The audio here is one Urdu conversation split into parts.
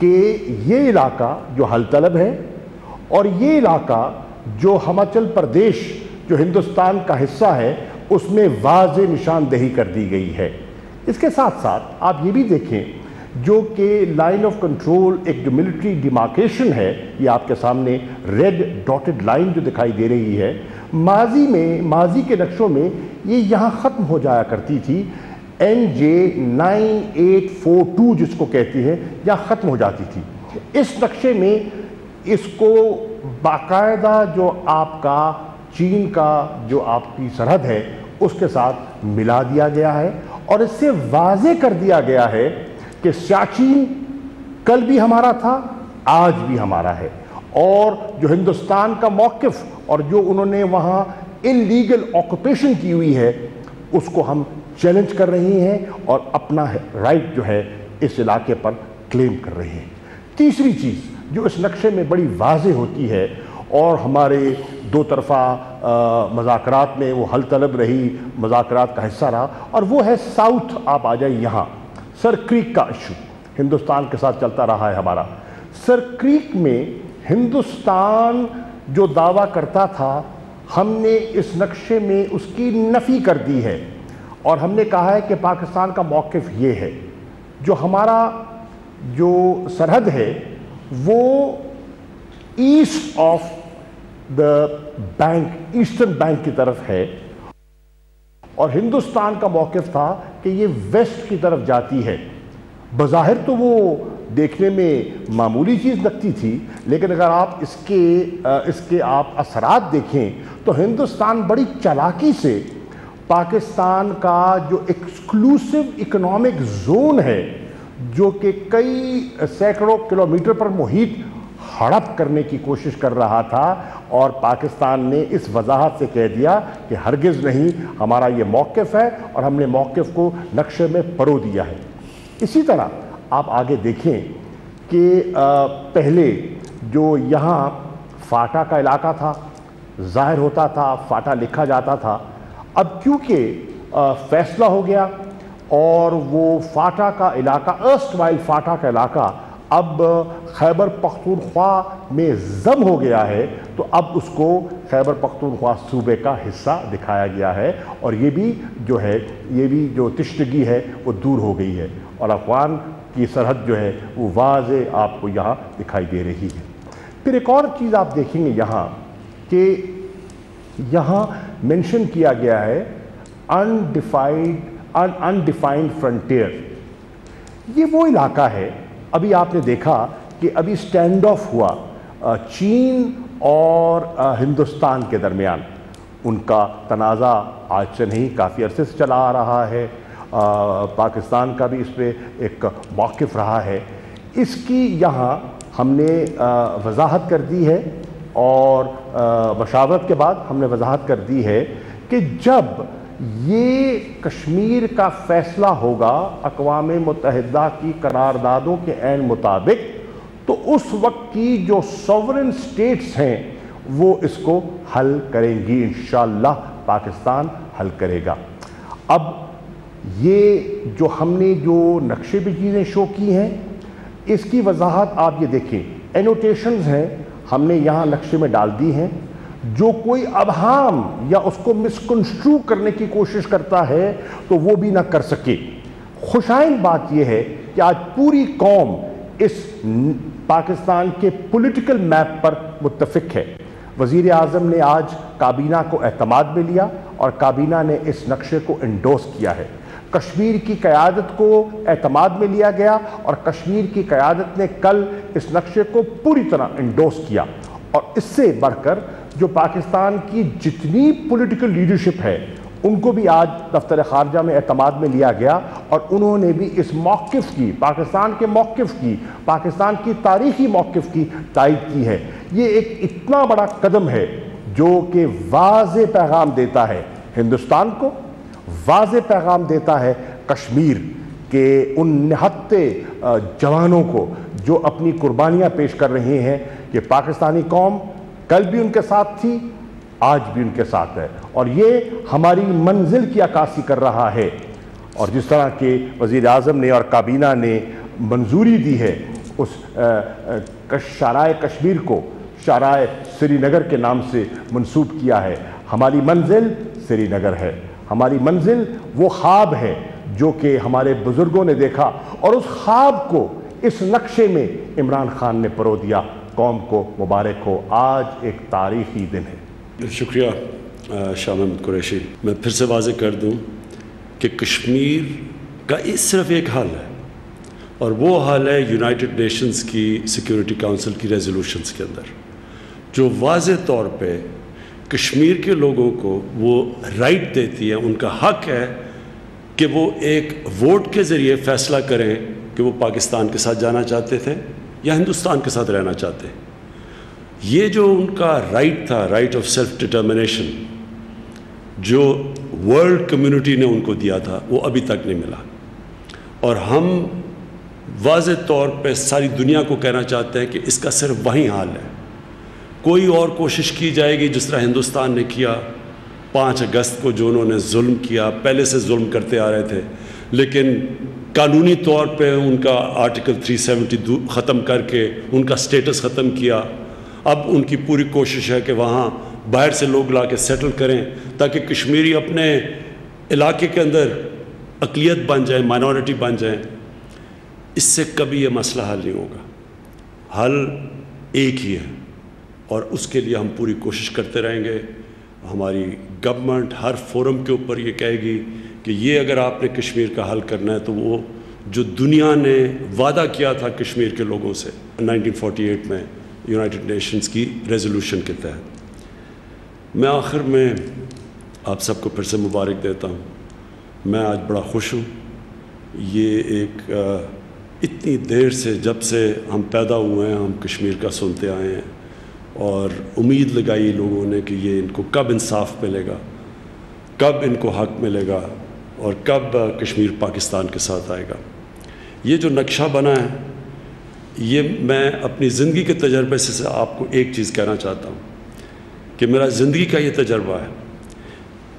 کہ یہ علاقہ جو حل طلب ہے اور یہ علاقہ جو ہماچل پردیش جو ہندوستان کا حصہ ہے اس میں واضح نشاندہی کر دی گئی ہے۔ اس کے ساتھ ساتھ آپ یہ بھی دیکھیں جو کہ لائن آف کنٹرول ایک جو ملٹری ڈیمارکیشن ہے، یہ آپ کے سامنے ریڈ ڈاٹڈ لائن جو دکھائی دے رہی ہے، ماضی کے نقشوں میں یہ یہاں ختم ہو جایا کرتی تھی، NJ9842 جس کو کہتے ہیں یہاں ختم ہو جاتی تھی۔ اس نقشے میں اس کو باقاعدہ جو آپ کا چین کا جو آپ کی سرحد ہے اس کے ساتھ ملا دیا گیا ہے، اور اس سے واضح کر دیا گیا ہے کہ سیاچین کل بھی ہمارا تھا، آج بھی ہمارا ہے، اور جو ہندوستان کا موقف اور جو انہوں نے وہاں انلیگل آکوپیشن کی ہوئی ہے اس کو ہم چیلنج کر رہے ہیں اور اپنا رائٹ جو ہے اس علاقے پر کلیم کر رہے ہیں۔ تیسری چیز جو اس نقشے میں بڑی واضح ہوتی ہے اور ہمارے دو طرفہ مذاکرات میں وہ حل طلب رہی، مذاکرات کا حصہ رہا، اور وہ ہے ساؤتھ۔ آپ آ جائیں یہاں، سر کریک کا ایشو ہندوستان کے ساتھ چلتا رہا ہے ہمارا۔ سر کریک میں ہندوستان جو دعویٰ کرتا تھا، ہم نے اس نقشے میں اس کی نفی کر دی ہے، اور ہم نے کہا ہے کہ پاکستان کا موقف یہ ہے، جو ہمارا جو سرحد ہے وہ east of the bank, eastern bank کی طرف ہے، اور ہندوستان کا موقف تھا کہ یہ ویسٹ کی طرف جاتی ہے۔ بظاہر تو وہ دیکھنے میں معمولی چیز لگتی تھی، لیکن اگر آپ اس کے آپ اثرات دیکھیں تو ہندوستان بڑی چالاکی سے پاکستان کا جو ایکسکلوسیو اکنامک زون ہے، جو کہ کئی سینکڑوں کلومیٹر پر محیط ہڑپ کرنے کی کوشش کر رہا تھا، اور پاکستان نے اس وضاحت سے کہہ دیا کہ ہرگز نہیں، ہمارا یہ موقف ہے اور ہم نے موقف کو نقشے میں پرو دیا ہے۔ اسی طرح آپ آگے دیکھیں کہ پہلے جو یہاں فاٹا کا علاقہ تھا، ظاہر ہوتا تھا، فاٹا لکھا جاتا تھا، اب کیونکہ فیصلہ ہو گیا اور وہ فاٹا کا علاقہ، ارسٹوائل فاٹا کا علاقہ اب خیبر پختونخوا میں ضم ہو گیا ہے، تو اب اس کو خیبر پختونخوا صوبے کا حصہ دکھایا گیا ہے، اور یہ بھی جو تشنگی ہے وہ دور ہو گئی ہے، اور افغان کی سرحد جو ہے وہ واضح آپ کو یہاں دکھائی دے رہی ہے۔ پھر ایک اور چیز آپ دیکھیں گے یہاں کہ یہاں منشن کیا گیا ہے undefined frontier۔ یہ وہ علاقہ ہے، ابھی آپ نے دیکھا کہ ابھی سٹینڈ آف ہوا چین اور ہندوستان کے درمیان، ان کا تنازع آج سے نہیں، کافی عرصے سے چلا آ رہا ہے، پاکستان کا بھی اس پہ ایک موقف رہا ہے۔ اس کی یہاں ہم نے وضاحت کر دی ہے، اور مشاورت کے بعد ہم نے وضاحت کر دی ہے کہ جب یہ کشمیر کا فیصلہ ہوگا اقوام متحدہ کی قراردادوں کے عین مطابق، تو اس وقت کی جو سوورن سٹیٹس ہیں وہ اس کو حل کریں گی، انشاءاللہ پاکستان حل کرے گا۔ اب یہ جو ہم نے جو نقشے پہ چیزیں شو کی ہیں، اس کی وضاحت آپ یہ دیکھیں، اینوٹیشنز ہیں ہم نے یہاں نقشے میں ڈال دی ہیں، جو کوئی ابہام یا اس کو مسکنسٹرو کرنے کی کوشش کرتا ہے تو وہ بھی نہ کر سکے۔ خوشائن بات یہ ہے کہ آج پوری قوم اس پاکستان کے پولیٹیکل میپ پر متفق ہے۔ وزیر اعظم نے آج کابینہ کو اعتماد میں لیا اور کابینہ نے اس نقشے کو انڈورس کیا ہے۔ کشمیر کی قیادت کو اعتماد میں لیا گیا اور کشمیر کی قیادت نے کل اس نقشے کو پوری طرح انڈورس کیا، اور اس سے بڑھ کر جو پاکستان کی جتنی پولیٹیکل لیڈرشپ ہے ان کو بھی آج دفتر خارجہ میں اعتماد میں لیا گیا، اور انہوں نے بھی اس موقف کی، پاکستان کے موقف کی، پاکستان کی تاریخی موقف کی تائید کی ہے۔ یہ ایک اتنا بڑا قدم ہے جو کہ واضح پیغام دیتا ہے ہندوستان کو، واضح پیغام دیتا ہے کشمیر کے ان نہتے جوانوں کو جو اپنی قربانیاں پیش کر رہے ہیں، کہ پاکستانی قوم کل بھی ان کے ساتھ تھی، آج بھی ان کے ساتھ ہے، اور یہ ہماری منزل کی عکاسی کر رہا ہے۔ اور جس طرح کہ وزیر اعظم نے اور کابینہ نے منظوری دی ہے شارائے کشمیر کو شارائے سری نگر کے نام سے منسوب کیا ہے۔ ہماری منزل سری نگر ہے، ہماری منزل وہ خواب ہے جو کہ ہمارے بزرگوں نے دیکھا، اور اس خواب کو اس نقشے میں عمران خان نے پرو دیا۔ قوم کو مبارک ہو، آج ایک تاریخی دن ہے۔ شکریہ شاہ محمد قریشی۔ میں پھر سے واضح کر دوں کہ کشمیر کا صرف ایک حل ہے، اور وہ حل ہے یونائٹڈ نیشنز کی سیکیورٹی کونسل کی ریزولوشنز کے اندر، جو واضح طور پہ کشمیر کے لوگوں کو وہ رائٹ دیتی ہے، ان کا حق ہے کہ وہ ایک ووٹ کے ذریعے فیصلہ کریں کہ وہ پاکستان کے ساتھ جانا چاہتے تھے یا ہندوستان کے ساتھ رہنا چاہتے ہیں۔ یہ جو ان کا رائٹ تھا، رائٹ آف سیلف ڈٹرمنیشن، جو ورلڈ کمیونٹی نے ان کو دیا تھا، وہ ابھی تک نہیں ملا، اور ہم واضح طور پہ ساری دنیا کو کہنا چاہتے ہیں کہ اس کا صرف وہی حال ہے۔ کوئی اور کوشش کی جائے گی جس طرح ہندوستان نے کیا 5 اگست کو، جو انہوں نے ظلم کیا، پہلے سے ظلم کرتے آ رہے تھے، لیکن قانونی طور پہ ان کا آرٹیکل 370 ختم کر کے ان کا سٹیٹس ختم کیا۔ اب ان کی پوری کوشش ہے کہ وہاں باہر سے لوگ لا کے سیٹل کریں تاکہ کشمیری اپنے علاقے کے اندر اقلیت بن جائیں، مائنورٹی بن جائیں۔ اس سے کبھی یہ مسئلہ حل نہیں ہوگا، حل ایک ہی ہے، اور اس کے لیے ہم پوری کوشش کرتے رہیں گے۔ ہماری گورنمنٹ ہر فورم کے اوپر یہ کہے گی کہ یہ اگر آپ نے کشمیر کا حل کرنا ہے تو وہ جو دنیا نے وعدہ کیا تھا کشمیر کے لوگوں سے 1948 میں یونائٹڈ نیشنز کی ریزولوشن کے تحت۔ میں آخر میں آپ سب کو پھر سے مبارک دیتا ہوں۔ میں آج بڑا خوش ہوں۔ یہ ایک اتنی دیر سے، جب سے ہم پیدا ہوئے ہیں، ہم کشمیر کا سنتے آئے ہیں، اور امید لگائی لوگوں نے کہ یہ ان کو کب انصاف ملے گا، کب ان کو حق ملے گا، اور کب کشمیر پاکستان کے ساتھ آئے گا۔ یہ جو نقشہ بنا ہے، یہ میں اپنی زندگی کے تجربے سے آپ کو ایک چیز کہنا چاہتا ہوں کہ میرا زندگی کا یہ تجربہ ہے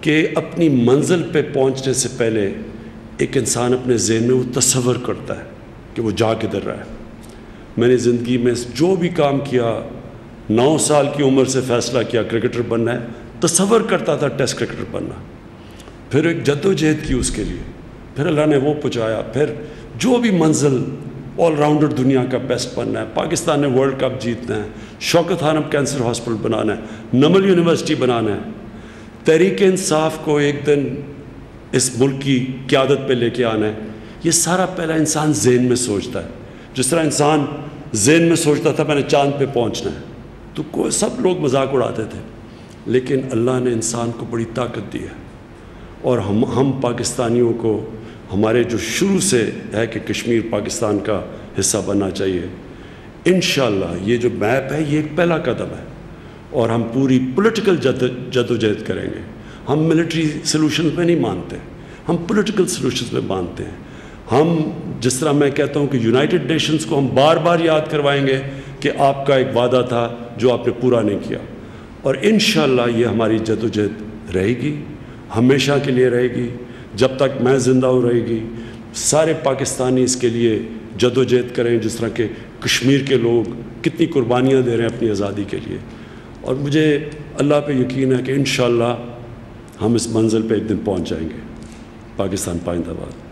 کہ اپنی منزل پہ پہنچنے سے پہلے ایک انسان اپنے ذہن میں وہ تصور کرتا ہے کہ وہ جا کدھر رہا ہے۔ میں نے زندگی میں جو بھی کام کیا، 9 سال کی عمر سے فیصلہ کیا کرکٹر بننا ہے، تصور کرتا تھا ٹیسٹ کرکٹر بننا، پھر ایک جدوجہد کی اس کے لیے، پھر اللہ نے وہ پہنچایا، پھر جو بھی منزل، آل راؤنڈر دنیا کا بیسٹ بننا ہے، پاکستان نے ورلڈ کپ جیتنا ہے، شوکت خانم کینسر ہاسپٹل بنانا ہے، نمل یونیورسٹی بنانا ہے، تحریک انصاف کو ایک دن اس ملک کی قیادت پہ لے کے آنا ہے۔ یہ سارا پہلا انسان ذہن میں سوچتا ہے، جس طرح انسان ذہن میں سوچتا تھا میں نے چاند پہ پہنچنا ہے، تو کوئی سب لوگ مذاق اڑاتے تھے، لیکن اللہ نے انسان کو بڑی طاقت دی ہے، اور ہم پاکستانیوں کو، ہمارے جو شروع سے ہے کہ کشمیر پاکستان کا حصہ بننا چاہیے، انشاءاللہ یہ جو میپ ہے یہ ایک پہلا قدم ہے، اور ہم پوری پولیٹیکل جدوجہد کریں گے۔ ہم ملٹری سلوشنز میں نہیں مانتے، ہم پولیٹیکل سلوشنز میں مانتے ہیں۔ ہم جس طرح میں کہتا ہوں کہ یونائٹڈ نیشنز کو ہم بار بار یاد کروائیں گے کہ آپ کا ایک وعدہ تھا جو آپ نے پورا نہیں کیا، اور انشاءاللہ یہ ہماری جدوجہد رہے گی، ہمیشہ کے لیے رہے گی، جب تک میں زندہ ہوں رہے گی۔ سارے پاکستانی اس کے لیے جدوجہد کریں، جس طرح کہ کشمیر کے لوگ کتنی قربانیاں دے رہے ہیں اپنی آزادی کے لیے، اور مجھے اللہ پہ یقین ہے کہ انشاءاللہ ہم اس منزل پہ ایک دن پہنچ جائیں گے۔ پاکستان پائندہ باد۔